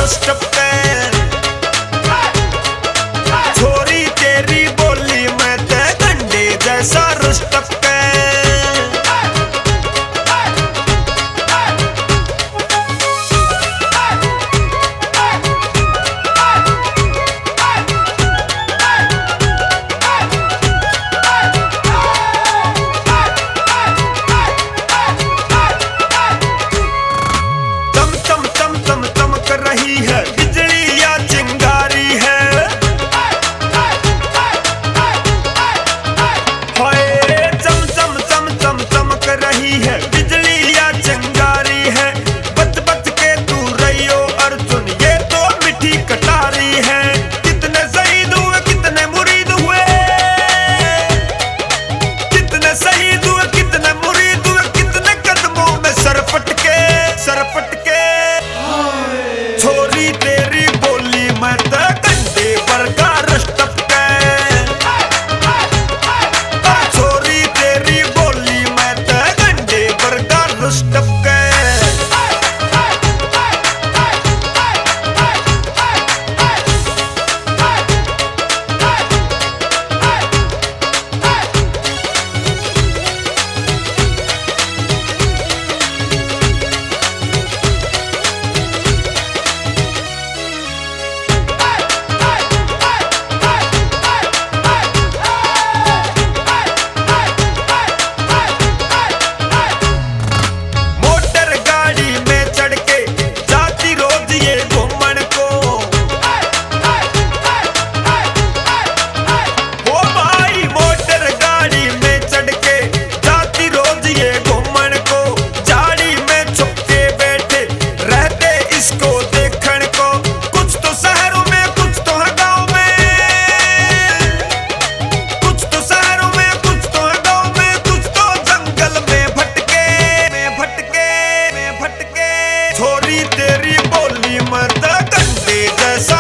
रुष्ट पे। छोरी तेरी बोली मैं ते गंडे जैसा रुष्ट पे। रही है बिजली या चिंगारी है, हाय चम चम चम चम चमक रही है बिजली या चिंगारी है। बच बच के तू रहियो अर्जुन ये तो मिठी कटारी है। कितने शहीद हुए कितने मुरीद हुए, कितने शहीद हुए कितने मुरीद हुए, कितने कदमों में सर पटके सर पटके। छोरी तेरी बोली मैं तो कंधे पर का रुष्ट पे। छोरी तेरी बोली मैं तो कंधे पर का रुष्ट पे। छोरी तेरी बोली मैं तो गंडे जैसा